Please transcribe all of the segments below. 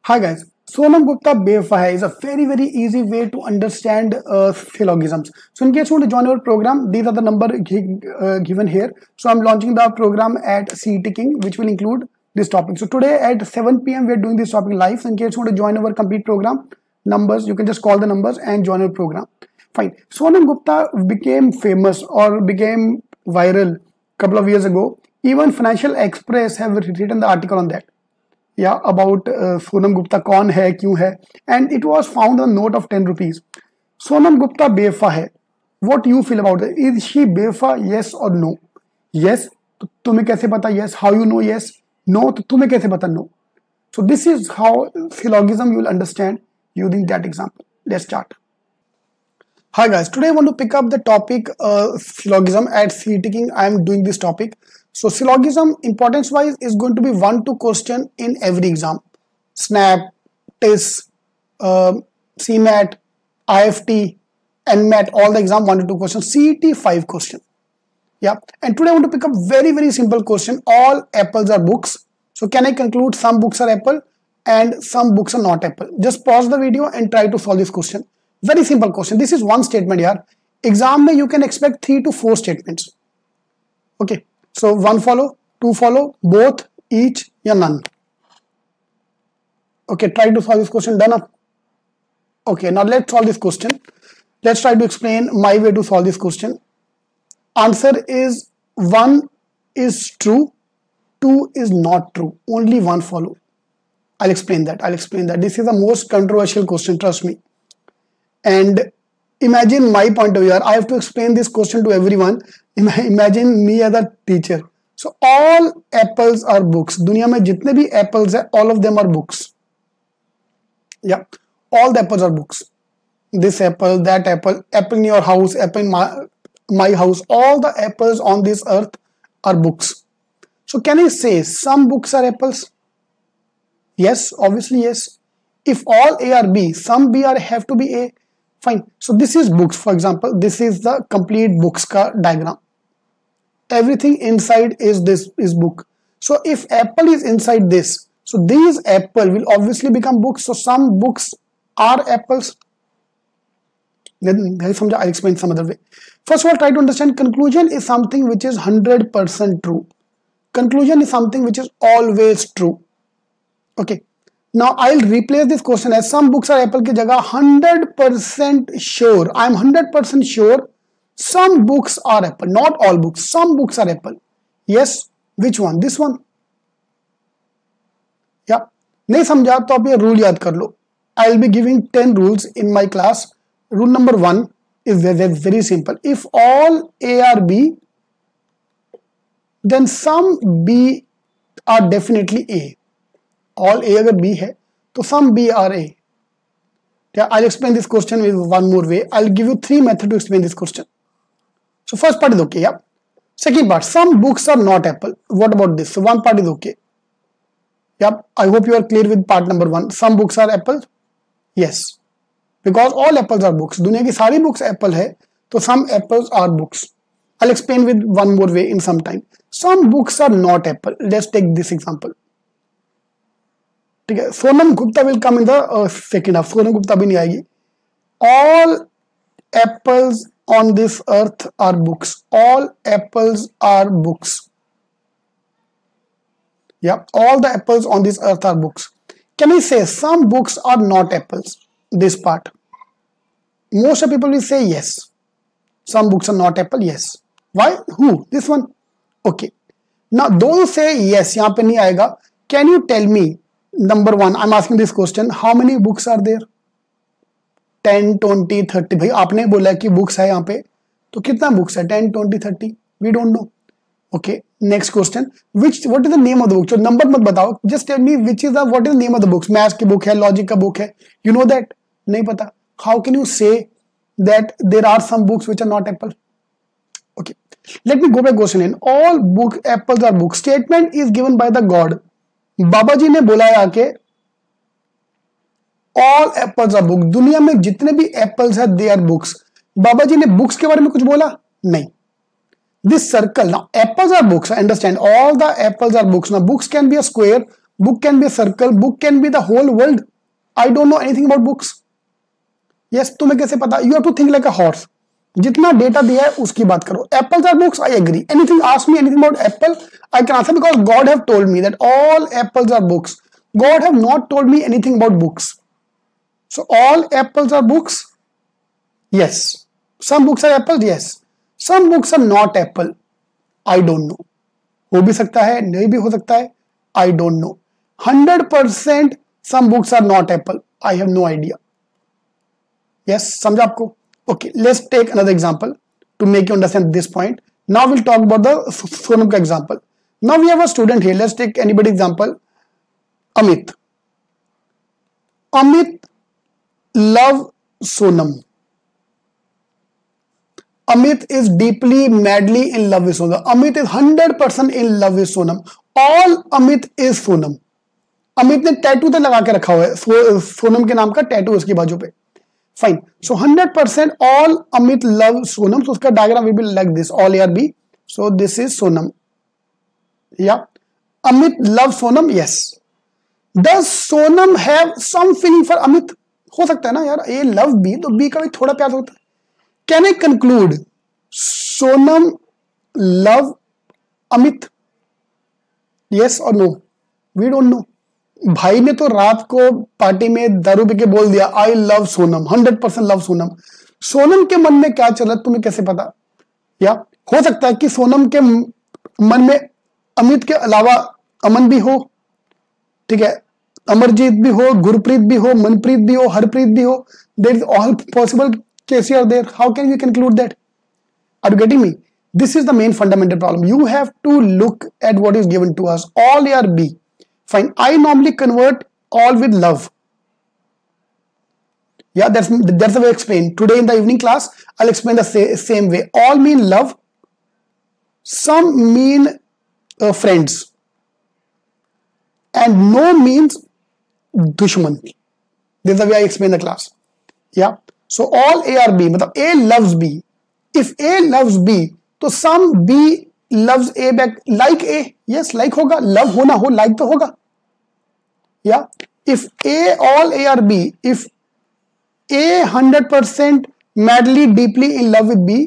Hi guys, Sonam Gupta Befahai is a very easy way to understand syllogisms. So in case you want to join our program, these are the number given here. So I'm launching the program at CET King, which will include this topic. So today at 7 p.m. we are doing this topic live. So in case you want to join our complete program, numbers, you can just call the numbers and join our program. Fine. Sonam Gupta became famous or became viral a couple of years ago. Even Financial Express have written the article on that. Yeah, about Sonam Gupta कौन है क्यों है, and it was found on a note of 10 rupees. Sonam Gupta बेवफा है. What you feel about it? Is she बेवफा? Yes or no? Yes, तो तुम्हें कैसे पता? Yes. How you know? Yes. No, तो तुम्हें कैसे पता? No. So this is how syllogism you will understand using that example. Let's start. Hi guys, today I want to pick up the topic syllogism. At CET King I am doing this topic. So syllogism importance wise is going to be 1-2 question in every exam. SNAP, TIS, CMAT, IFT, NMAT, all the exam 1-2 questions. CET 5 question. Yeah, and today I want to pick up very simple question. All apples are books. So can I conclude some books are apple and some books are not apple? Just pause the video and try to solve this question. Very simple question. This is one statement here. Exam mein you can expect 3 to 4 statements. Okay. So 1 follow, 2 follow, both, each, या none. Okay, try to solve this question. Done up. Okay, now let's solve this question. Let's try to explain my way to solve this question. Answer is 1 is true, 2 is not true. Only 1 follow. I'll explain that. This is the most controversial question, trust me. And imagine my point of view. I have to explain this question to everyone. Imagine me as a teacher. So all apples are books. दुनिया में जितने भी apples है, all of them are books. Yeah, all the apples are books. This apple, that apple, apple in your house, apple in my house. All the apples on this earth are books. So can I say some books are apples? Yes, obviously yes. If all A are B, some B are have to be A. Fine. So this is books. For example, this is the complete books ka diagram. Everything inside is this is book. So if apple is inside this, so these apple will obviously become books. So some books are apples. Then I'll explain some other way. First of all, try to understand conclusion is something which is 100% true. Conclusion is something which is always true. Okay. Now I'll replace this question as some books are apple ki jagah 100% sure. I'm 100% sure some books are apple. Not all books. Some books are apple. Yes. Which one? This one. Yeah. नहीं समझा तो आप ये rule याद कर लो. I'll be giving 10 rules in my class. Rule number 1 is very simple. If all A are B, then some B are definitely A. All A अगर B है तो some B are A. Yeah, I'll explain this question with one more way. I'll give you 3 methods to explain this question. So first part is okay. Yeah. Second part, some books are not apple. What about this? So one part is okay. Yeah. I hope you are clear with part number 1. Some books are apple. Yes. Because all apples are books. दुनिया की सारी books apple है तो some apples are books. I'll explain with one more way in some time. Some books are not apple. Let's take this example. ठीक है, Sonam Gupta will come in the second half. Sonam Gupta भी नहीं आएगी. All apples on this earth are books. All apples are books. Yeah, all the apples on this earth are books. Can I say some books are not apples? This part. Most of people will say yes. Some books are not apple. Yes. Why? Who? This one. Okay. Now those who say yes, यहाँ पे नहीं आएगा. Can you tell me? Number 1, I'm asking this question. How many books are there? 10, 20, 30. भाई आपने बोला कि books है यहाँ पे, तो कितना books है? 10, 20, 30. We don't know. Okay. Next question. What is the name of the book? जो number मत बताओ. Just tell me what is the name of the books. Maths की book है, logic का book है. You know that? नहीं पता. How can you say that there are some books which are not apple? Okay. Let me go back question in. All apples are books. Statement is given by the God. बाबा जी ने बोला है आके all apples are books. दुनिया में जितने भी apples है they are books. बाबा जी ने books के बारे में कुछ बोला? नहीं. This circle, now apples are books. I understand all the apples are books. Now books can be a square, book can be a circle, book can be the whole world. I don't know anything about books. Yes, तुम्हें कैसे पता? You have to think like a horse. जितना data दिया है उसकी बात करो. Apples are books, I agree. Anything, ask me anything about apple, I can answer because God have told me that all apples are books. God have not told me anything about books. So all apples are books? Yes. Some books are apples? Yes. Some books are not apple. I don't know. हो भी सकता है, नहीं भी हो सकता है. I don't know. 100% some books are not apple. I have no idea. Yes, समझा आपको? Okay, let's take another example to make you understand this point. Now we'll talk about the Sonam ka example. Now we have a student here. Let's take anybody example. Amit. Amit love Sonam. Amit is deeply, madly in love with Sonam. Amit is 100% in love with Sonam. All Amit is Sonam. Amit ने tattoo तो लगा के रखा हुआ है सोनम के नाम का टैटू उसकी बाजू पे. Fine. So 100% all Amit love Sonam. तो उसका diagram will be like this. All A R B. So this is Sonam. या Amit love Sonam. Yes. Does Sonam have some feeling for Amit? हो सकता है ना यार, ए लव बी तो बी का भी थोड़ा प्यार होता है. Can I conclude Sonam love Amit? Yes और नो? We don't know. भाई ने तो रात को पार्टी में दारू पी के बोल दिया I love Sonam, 100% love Sonam. Sonam के मन में क्या चल रहा है तुम्हें कैसे पता? या हो सकता है कि सोनम के मन में अमित के अलावा अमन भी हो, ठीक है, अमरजीत भी हो, गुरप्रीत भी हो, मनप्रीत भी हो, हरप्रीत भी हो. There is all possible cases are there. How can we conclude that? Are you getting me? This is the main fundamental problem. You have to look at what is given to us. All A or B. Fine. I normally convert all with love. Yeah, that's the way I explain. Today in the evening class, I'll explain the same way. All mean love. Some mean friends. And no means dushman. This is the way I explain the class. Yeah. So all A or B. मतलब A loves B. If A loves B, तो some B loves A back. Like A. Yes, like होगा. Love होना हो, like तो होगा. Yeah. If A, all A or B, if A 100% madly, deeply in love with B,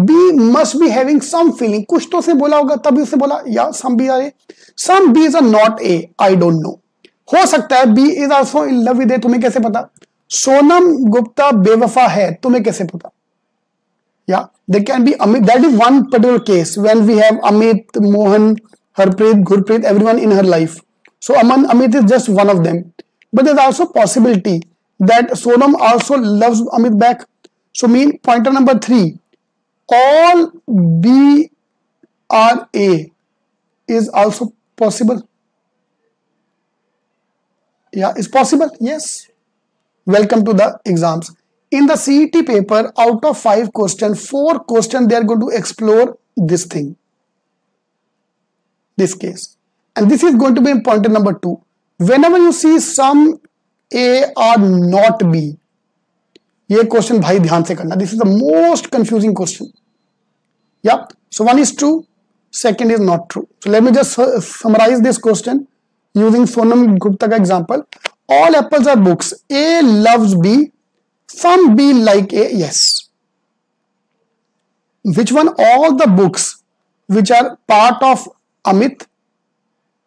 B must be having some feeling. कुछ तो उसने बोला होगा तभी उसने बोला. Yeah, some B are A. Some B's are not A. I don't know. हो सकता है B is also in love with A. तुम्हें कैसे पता? सोनम गुप्ता बेवफा है, तुम्हें कैसे पता? Yeah, there can be Amit. That is one particular case when we have Amit, Mohan, Harpreet, Gurpreet, everyone in her life. So Amit is just one of them. But there's also possibility that Sonam also loves Amit back. So mean pointer number 3. All B or A is also possible. Yeah, it's possible. Yes. Welcome to the exams. In the CET paper, out of 5 questions, 4 questions they are going to explore this thing, this case. And this is going to be in pointer number 2. Whenever you see some A or not B, ये question भाई ध्यान से करना. This is the most confusing question. Yeah. So one is true, second is not true. So let me just summarize this question using Sonam Gupta का example. All apples are books. A loves B. Some B like A. Yes. Which one? All the books which are part of Amit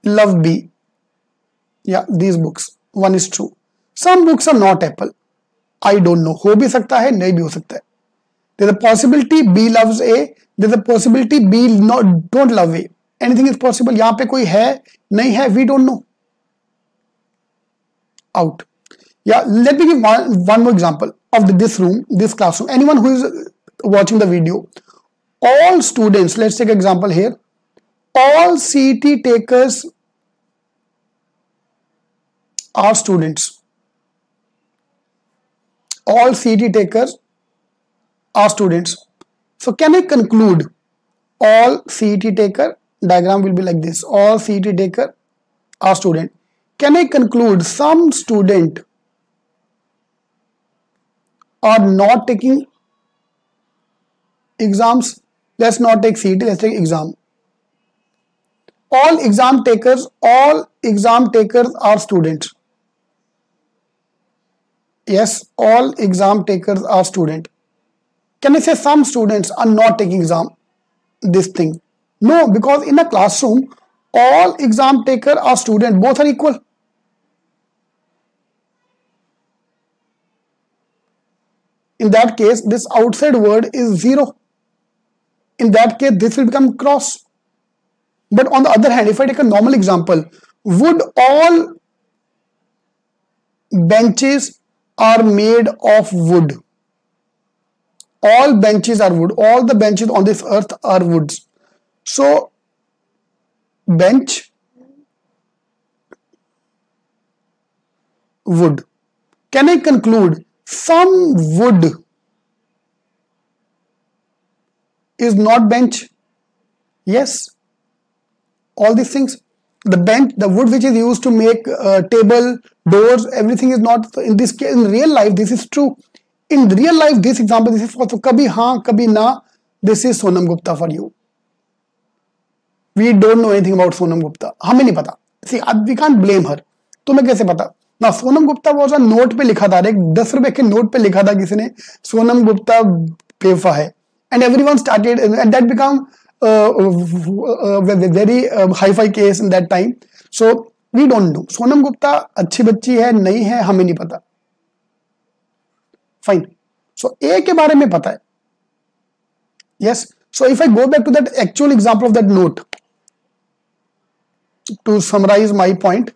love B. Yeah, these books. One is true. Some books are not apple. I don't know. हो भी सकता है, नहीं भी हो सकता है. There's a possibility B loves A. There's a possibility B don't love A. Anything is possible. यहाँ पे कोई है, नहीं है, we don't know. Out. Yeah, let me give one more example of this room, this classroom. Anyone who is watching the video, all students, let's take example here. All CET takers are students. All CET takers are students. So can I conclude all CET taker? Diagram will be like this. All CET taker are student. Can I conclude some student are not taking exams? Let's not take CET, let's take exam. All exam takers, all exam takers are students. Yes, all exam takers are students. Can I say some students are not taking exam? This thing. No, because in a classroom, all exam takers are students. Both are equal. In that case, this outside word is 0. In that case, this will become cross. But on the other hand, if I take a normal example, would all benches are made of wood? All benches are wood. All the benches on this earth are woods. So, bench, wood. Can I conclude some wood is not bench? Yes. All these things. The bench, the wood which is used to make table, doors, everything is not. In this case, in real life, this is true. In real life, this example, this is for kabhi haan, kabhi na. This is Sonam Gupta for you. We don't know anything about Sonam Gupta. हमें नहीं पता. See, we can't blame her. तुम्हें कैसे पता? Now, Sonam Gupta was a note पे लिखा था, एक 10 रुपए के नोट पे लिखा था किसी ने, Sonam Gupta बेवफा है. And everyone started, and that became very hi-fi case in that time. So, we don't know. Sonam Gupta अच्छी बच्ची है, नहीं है, हमें नहीं पता. Fine. So, A के बारे में पता है. Yes. So, if I go back to that actual example of that note, to summarize my point,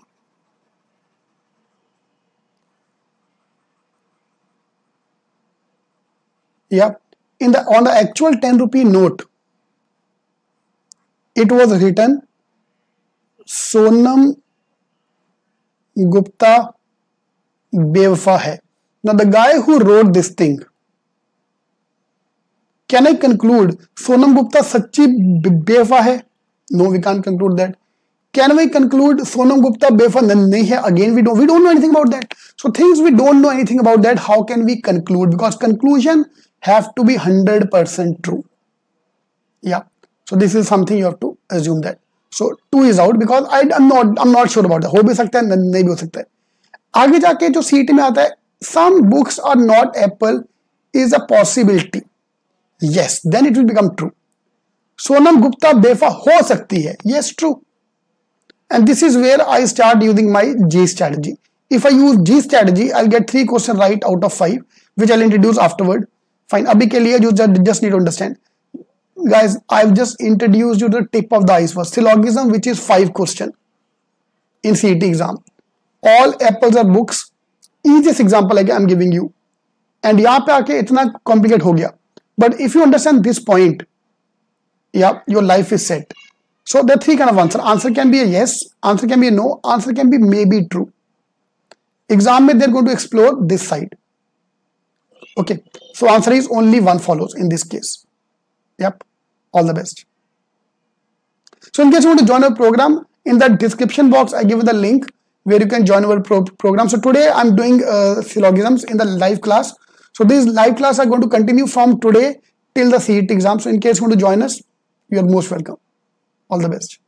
yeah, on the actual 10 rupee note, it was written Sonam Gupta बेवफा है. Now the guy who wrote this thing, can I conclude Sonam Gupta सच्ची बेवफा है? No, we can't conclude that. Can we conclude Sonam Gupta बेवफा नहीं है? Again, we don't know anything about that. So things we don't know anything about that, how can we conclude? Because conclusion have to be 100% true. Yeah. So this is something you have to assume that. So 2 is out because I'm not sure about that. हो भी सकता है, नहीं भी हो सकता है. आगे जाके जो CET में आता है, some books are not apple is a possibility. Yes, then it will become true. Sonam Gupta बेवफा हो सकती है. Yes, true. And this is where I start using my G strategy. If I use G strategy, I'll get 3 questions right out of 5, which I'll introduce afterward. Fine. Abhi ke liye you just need to understand. Guys, I've just introduced you the tip of the iceberg. Syllogism, which is 5 questions in CET exam. All apples are books. Easiest example like I'm giving you. And यहाँ पे आके इतना complicate हो गया. But if you understand this point, yeah, your life is set. So there are 3 kind of answer. Answer can be a yes, answer can be a no, answer can be maybe true. Exam में they're going to explore this side. Okay, so answer is only one follows in this case. Yep, all the best. So in case you want to join our program, in the description box I give you the link where you can join our program. So today I'm doing syllogisms in the live class. So these live class are going to continue from today till the CET exam. So in case you want to join us, you are most welcome. All the best.